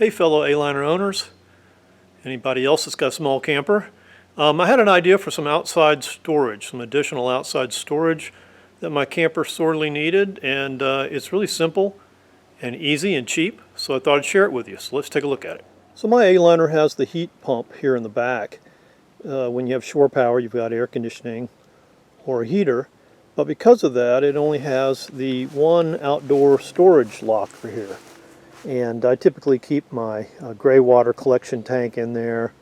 Hey fellow Aliner owners, anybody else that's got a small camper. I had an idea for some outside storage, some additional outside storage that my camper sorely needed, and it's really simple and easy and cheap, so I thought I'd share it with you. So let's take a look at it. So my Aliner has the heat pump here in the back. When you have shore power, you've got air conditioning or a heater, but because of that, it only has the one outdoor storage lock for here. And I typically keep my gray water collection tank in there,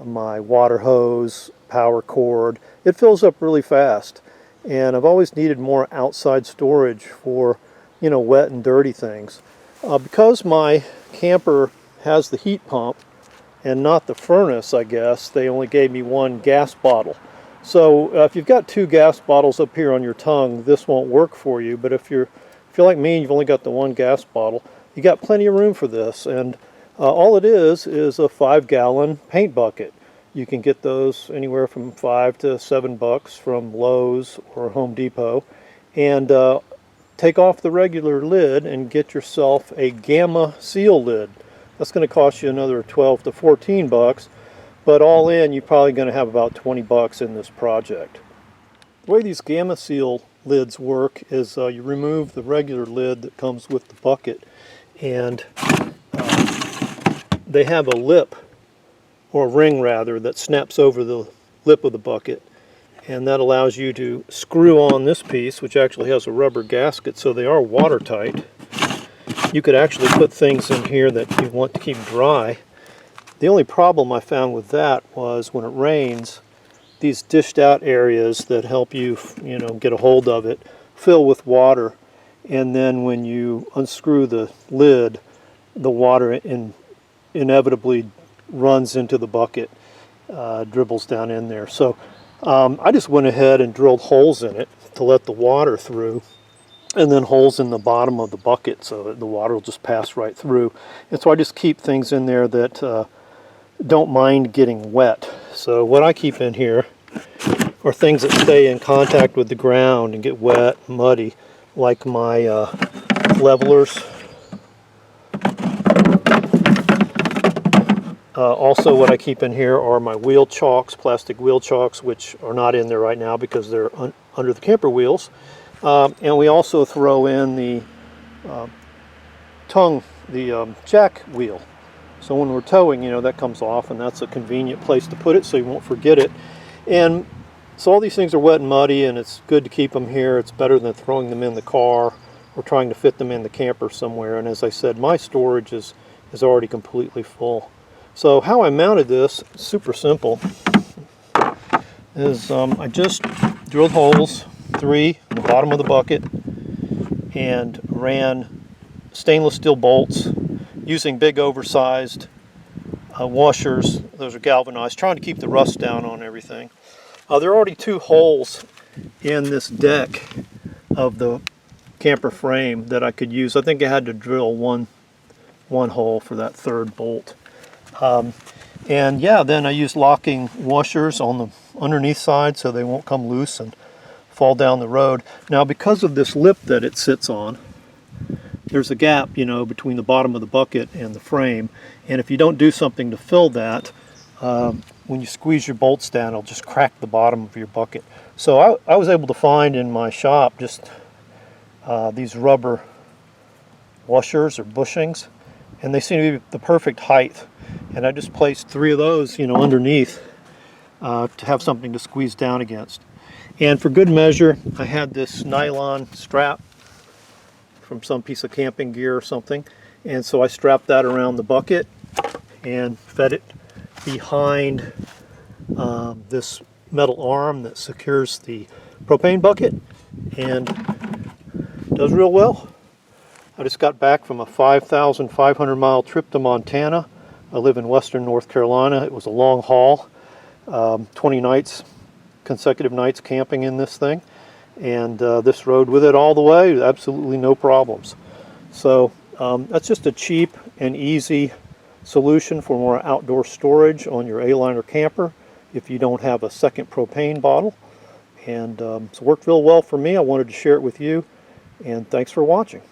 my water hose, power cord. It fills up really fast, and I've always needed more outside storage for, you know, wet and dirty things. Because my camper has the heat pump and not the furnace, I guess, they only gave me one gas bottle. So if you've got two gas bottles up here on your tongue, this won't work for you. But if you're like me and you've only got the one gas bottle, you got plenty of room for this, and all it is a 5-gallon paint bucket. You can get those anywhere from $5 to $7 from Lowe's or Home Depot, and take off the regular lid and get yourself a Gamma seal lid. That's going to cost you another $12 to $14, but all in, you're probably going to have about $20 in this project. The way these Gamma seal lids work is you remove the regular lid that comes with the bucket, and they have a lip, or a ring rather, that snaps over the lip of the bucket, and that allows you to screw on this piece, which actually has a rubber gasket, so they are watertight. You could actually put things in here that you want to keep dry. The only problem I found with that was when it rains, these dished out areas that help you, get a hold of it, fill with water. And then when you unscrew the lid, the water inevitably runs into the bucket, dribbles down in there. So I just went ahead and drilled holes in it to let the water through, and then holes in the bottom of the bucket so that the water will just pass right through. And so I just keep things in there that don't mind getting wet. So what I keep in here are things that stay in contact with the ground and get wet, muddy, like my levelers. Also what I keep in here are my wheel chocks, plastic wheel chocks, which are not in there right now because they're under the camper wheels. And we also throw in the jack wheel. So when we're towing, that comes off, and that's a convenient place to put it so you won't forget it. And so all these things are wet and muddy, and it's good to keep them here. It's better than throwing them in the car or trying to fit them in the camper somewhere. And as I said, my storage is already completely full. So how I mounted this, super simple, is I just drilled holes, 3 in the bottom of the bucket, and ran stainless steel bolts using big oversized washers. Those are galvanized, trying to keep the rust down on everything. There are already 2 holes in this deck of the camper frame that I could use. I think I had to drill one hole for that 3rd bolt. And yeah, then I used locking washers on the underneath side so they won't come loose and fall down the road. Now, because of this lip that it sits on, there's a gap, between the bottom of the bucket and the frame. And if you don't do something to fill that, when you squeeze your bolts down, it'll just crack the bottom of your bucket. So I was able to find in my shop just these rubber washers or bushings, and they seem to be the perfect height. And I just placed 3 of those, underneath to have something to squeeze down against. And for good measure, I had this nylon strap from some piece of camping gear or something, and so I strapped that around the bucket and fed it behind this metal arm that secures the propane bucket, and does real well. I just got back from a 5,500 mile trip to Montana. I live in western North Carolina. It was a long haul, 20 nights, consecutive nights camping in this thing, and this rode with it all the way, absolutely no problems. So that's just a cheap and easy solution for more outdoor storage on your Aliner camper if you don't have a second propane bottle. And it's worked real well for me. I wanted to share it with you, and thanks for watching.